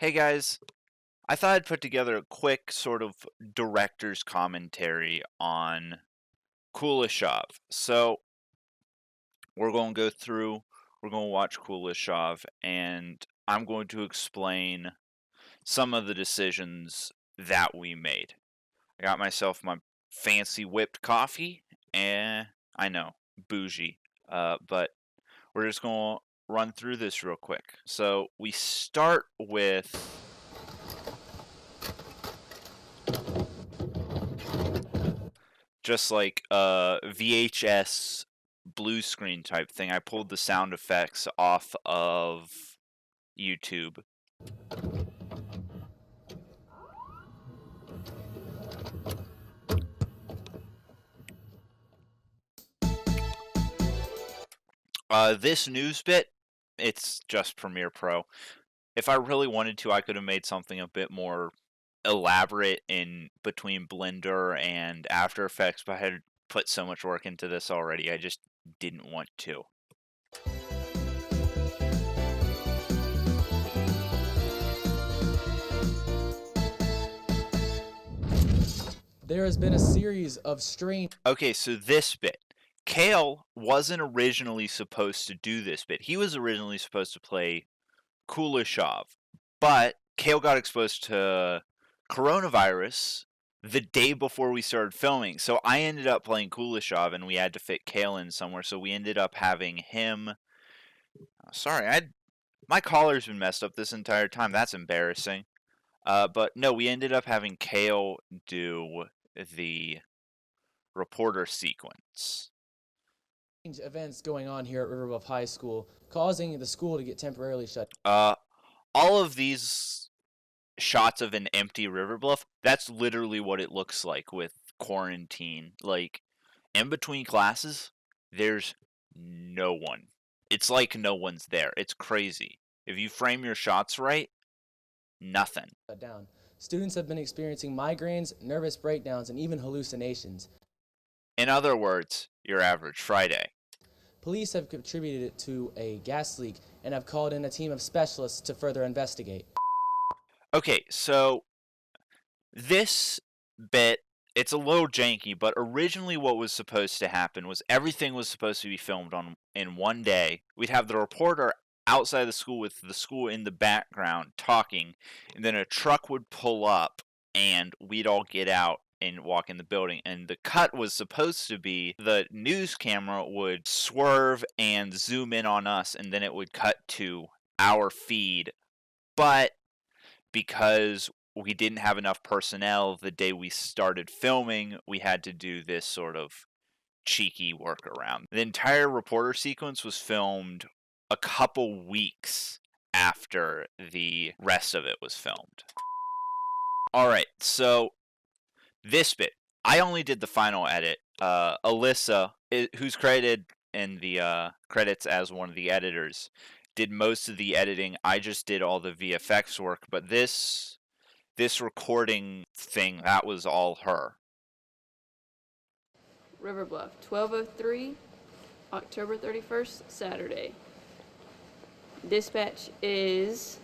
Hey guys, I thought I'd put together a quick sort of director's commentary on Kuleshov. So we're going to go through, we're going to watch Kuleshov, and I'm going to explain some of the decisions that we made. I got myself my fancy whipped coffee, and I know, bougie, but we're just going to run through this real quick. So we start with just like a VHS blue screen type thing. I pulled the sound effects off of YouTube. This news bit, it's just Premiere Pro. If I really wanted to, I could have made something a bit more elaborate in between Blender and After Effects, but I had put so much work into this already, I just didn't want to. There has been a series of strange... Okay, so this bit. Kale wasn't originally supposed to do this bit. He was originally supposed to play Kuleshov, but Kale got exposed to coronavirus the day before we started filming. So I ended up playing Kuleshov, and we had to fit Kale in somewhere. So we ended up having him. Sorry, my collar's been messed up this entire time. That's embarrassing. But no, we ended up having Kale do the reporter sequence. events going on here at River Bluff High School, causing the school to get temporarily shut. All of these shots of an empty River Bluff, that's literally what it looks like with quarantine. Like, in between classes, there's no one. It's like no one's there. It's crazy. If you frame your shots right, nothing. Down. Students have been experiencing migraines, nervous breakdowns, and even hallucinations. In other words, your average Friday. Police have contributed it to a gas leak and have called in a team of specialists to further investigate. Okay, so this bit, it's a little janky, but originally what was supposed to happen was everything was supposed to be filmed in one day. We'd have the reporter outside the school with the school in the background talking, and then a truck would pull up and we'd all get out and walk in the building. And the cut was supposed to be the news camera would swerve and zoom in on us, and then it would cut to our feed. But because we didn't have enough personnel the day we started filming, we had to do this sort of cheeky workaround. The entire reporter sequence was filmed a couple weeks after the rest of it was filmed. Alright, so this bit, I only did the final edit. Alyssa, who's credited in the credits as one of the editors, did most of the editing. I just did all the VFX work, but this recording thing, that was all her. River Bluff, 12:03, October 31st, Saturday. Dispatch is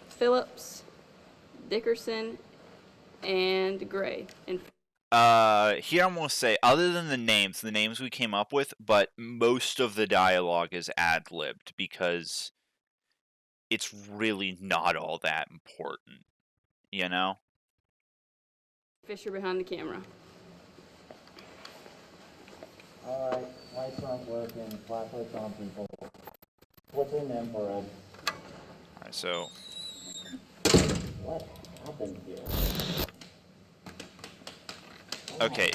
Phillips, Dickerson, and Gray. And here I'm going to say, other than the names we came up with, but most of the dialogue is ad-libbed because it's really not all that important, you know? Fisher behind the camera. Alright, lights aren't working, flashlights on people. What's in infrared? Alright, so... What happened here? Okay,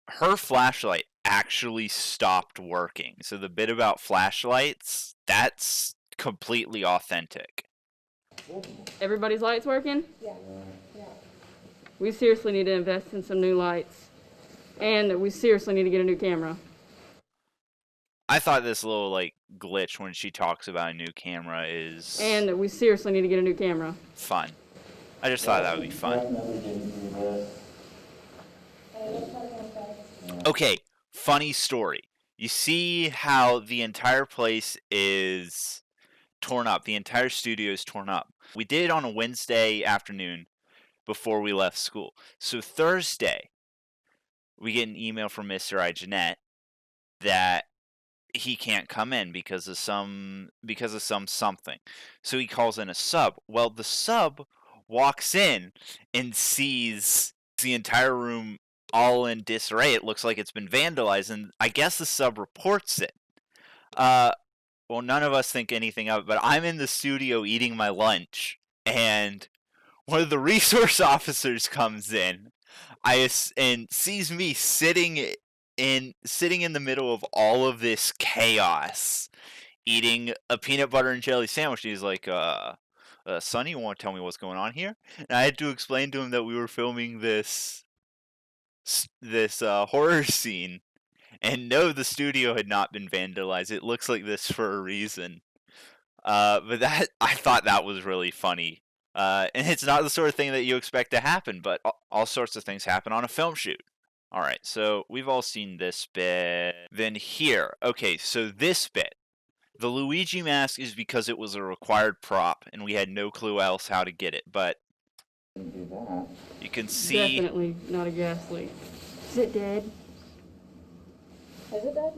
her flashlight actually stopped working. So the bit about flashlights, that's completely authentic. Everybody's lights working? Yeah. We seriously need to invest in some new lights. And we seriously need to get a new camera. I thought this little, like, glitch when she talks about a new camera is... And we seriously need to get a new camera. fun. I just thought that would be fun. Definitely didn't do this. Okay, funny story. You see how the entire place is torn up. The entire studio is torn up. We did it on a Wednesday afternoon before we left school. So Thursday, we get an email from Mr. Igenet that he can't come in because of some something. So he calls in a sub. Well, the sub walks in and sees the entire room all in disarray. It looks like it's been vandalized, and I guess the sub reports it. Well, none of us think anything of it, but I'm in the studio eating my lunch, and one of the resource officers comes in, and sees me sitting in the middle of all of this chaos, eating a peanut butter and jelly sandwich. He's like, Sonny, you want to tell me what's going on here? And I had to explain to him that we were filming this horror scene. And no, the studio had not been vandalized. It looks like this for a reason. But I thought that was really funny. And it's not the sort of thing that you expect to happen, but all sorts of things happen on a film shoot. Alright, so we've all seen this bit. Then here, okay, so this bit. The Luigi Mask is because it was a required prop, and we had no clue else how to get it, but you can see... Definitely not a gas leak. Is it dead? Is it dead?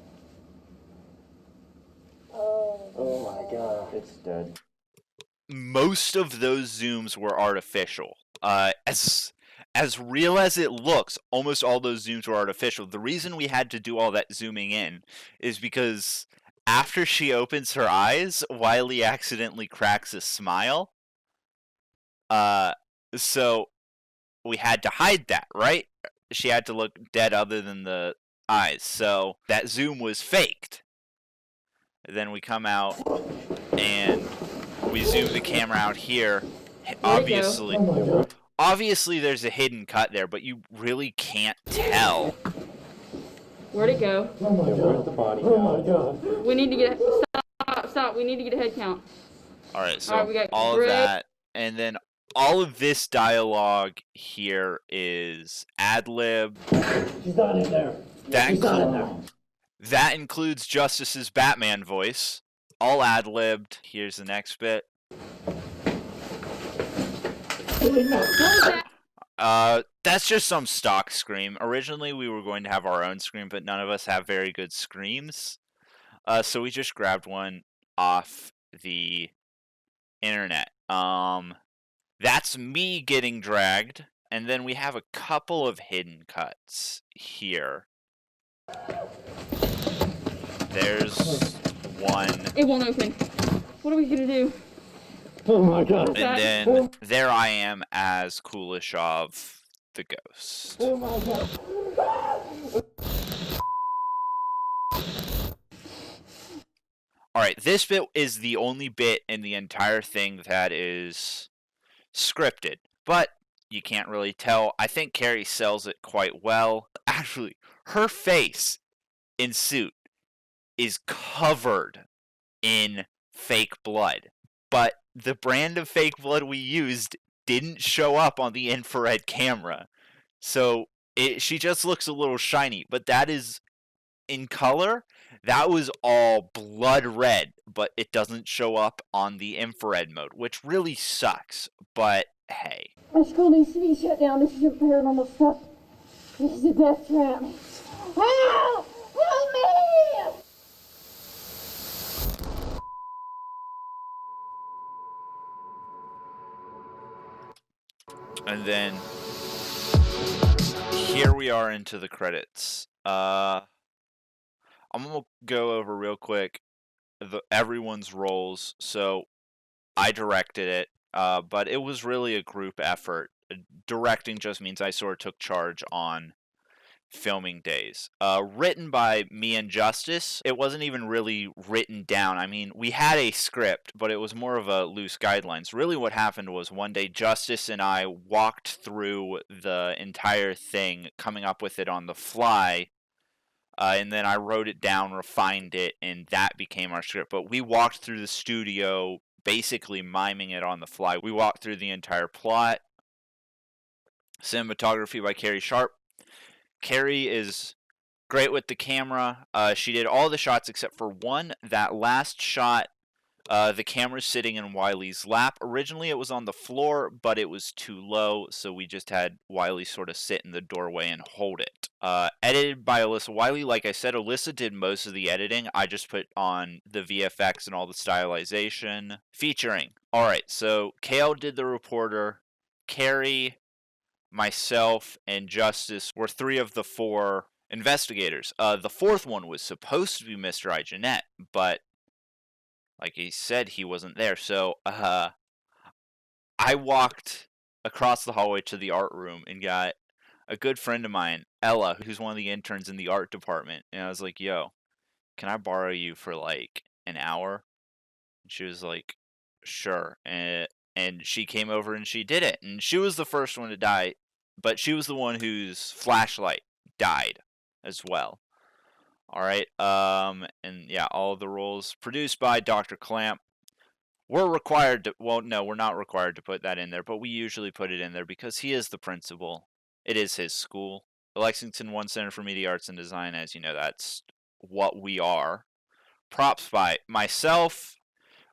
Oh my god, it's dead. Most of those zooms were artificial. As real as it looks, almost all those zooms were artificial. The reason we had to do all that zooming in is because after she opens her eyes, Wiley accidentally cracks a smile. So we had to hide that, right? She had to look dead other than the eyes, so that zoom was faked. Then we come out and we zoom the camera out here. Obviously, there's a hidden cut there, but you really can't tell. Where'd it go? Oh my god. Where's the body now? Oh my god. We need to get stop. We need to get a head count. All right, so All right, we got all Greg. of that, and then all of this dialogue here is ad-lib. She's not in there. That includes Justice's Batman voice, all ad-libbed. Here's the next bit. That's just some stock scream. Originally, we were going to have our own scream, but none of us have very good screams. So we just grabbed one off the internet. That's me getting dragged, and then we have a couple of hidden cuts here. There's one. It won't open. What are we gonna do? Oh my god. And then there I am as Kuleshov the Ghost. Oh my god. Alright, this bit is the only bit in the entire thing that is scripted, but you can't really tell. I think Carrie sells it quite well. Actually, her face in suit is covered in fake blood, but the brand of fake blood we used didn't show up on the infrared camera, so she just looks a little shiny, but that is in color. That was all blood red, but it doesn't show up on the infrared mode, which really sucks, but hey. Our school needs to be shut down. This isn't paranormal stuff. This is a death trap. Help! Help me! And then here we are into the credits. I'm gonna go over real quick everyone's roles. So I directed it, but it was really a group effort. Directing just means I sort of took charge on filming days. Written by me and Justice. It wasn't even really written down. I mean, we had a script, but it was more of a loose guidelines. Really what happened was one day Justice and I walked through the entire thing, coming up with it on the fly, and then I wrote it down, refined it, and that became our script. But we walked through the studio basically miming it on the fly. We walked through the entire plot. Cinematography by Carrie Sharp. Carrie is Great with the camera. She did all the shots except for one. That last shot, the camera's sitting in Wiley's lap. Originally, it was on the floor, but it was too low, so we just had Wiley sort of sit in the doorway and hold it. Edited by Alyssa Wiley. Like I said, Alyssa did most of the editing. I just put on the VFX and all the stylization. Featuring. Alright, so Kale did the reporter. Carrie, myself, and Justice were 3 of the 4 investigators. The 4th one was supposed to be Mr. Igenet, but like he said, he wasn't there. So I walked across the hallway to the art room and got a good friend of mine, Ella, who's one of the interns in the art department. And I was like, yo, can I borrow you for like an hour? And she was like, sure. And she came over and she did it. And she was the first one to die, but she was the one whose flashlight died as well. All right. And yeah, all of the roles produced by Dr. Clamp. We're required to, well, no, we're not required to put that in there, but we usually put it in there because he is the principal. It is his school. The Lexington One Center for Media Arts and Design, as you know, that's what we are. Props by myself,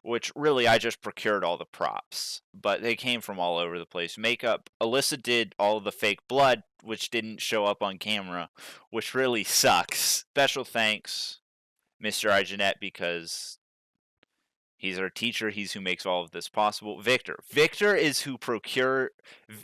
which really I just procured all the props, but they came from all over the place. Makeup, Alyssa did all of the fake blood, which didn't show up on camera, which really sucks. Special thanks, Mr. Igenet, because he's our teacher. He's who makes all of this possible. Victor is who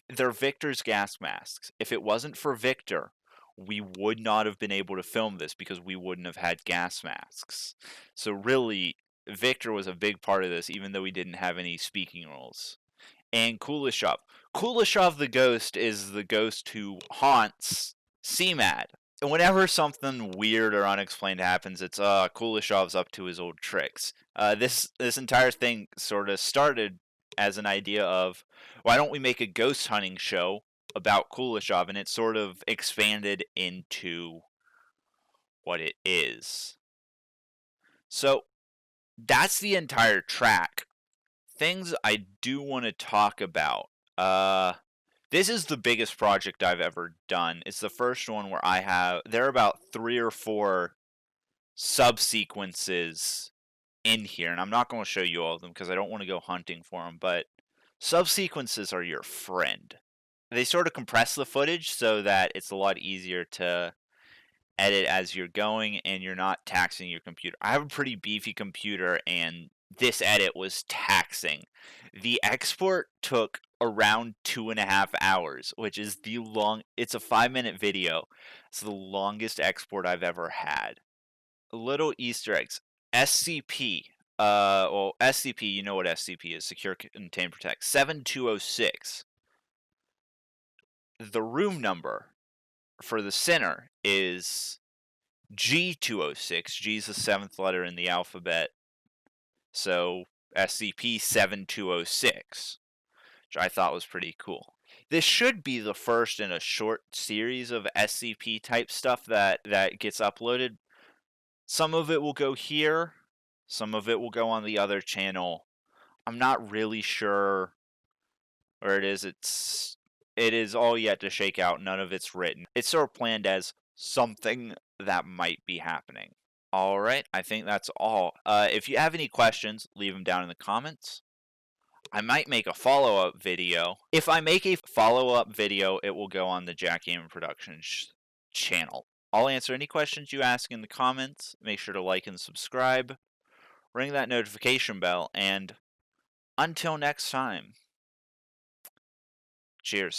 they're Victor's gas masks. If it wasn't for Victor, we would not have been able to film this because we wouldn't have had gas masks. So really, Victor was a big part of this, even though we didn't have any speaking roles. And Kuleshov. Kuleshov the Ghost is the ghost who haunts CMAD. And whenever something weird or unexplained happens, it's Kuleshov's up to his old tricks. This entire thing sort of started as an idea of, why don't we make a ghost hunting show about Kuleshov, and it sort of expanded into what it is. So that's the entire track. Things I do want to talk about. This is the biggest project I've ever done. It's the first one where there are about 3 or 4 subsequences in here, and I'm not going to show you all of them because I don't want to go hunting for them, but subsequences are your friend. They sort of compress the footage so that it's a lot easier to edit as you're going and you're not taxing your computer. I have a pretty beefy computer, and this edit was taxing. The export took around 2.5 hours, which is it's a 5-minute video. It's the longest export I've ever had. Little Easter eggs. SCP. SCP, you know what SCP is. Secure, Contain, Protect. 7206. The room number for the center is G206. G is the 7th letter in the alphabet. So SCP-7206, which I thought was pretty cool. This should be the first in a short series of SCP type stuff that gets uploaded. Some of it will go here, some of it will go on the other channel. I'm not really sure where it is. It is all yet to shake out. None of it's written. It's sort of planned as something that might be happening. Alright, I think that's all. If you have any questions, leave them down in the comments. I might make a follow-up video. If I make a follow-up video, it will go on the Jack Gaming Productions channel. I'll answer any questions you ask in the comments. Make sure to like and subscribe. Ring that notification bell, and until next time, cheers.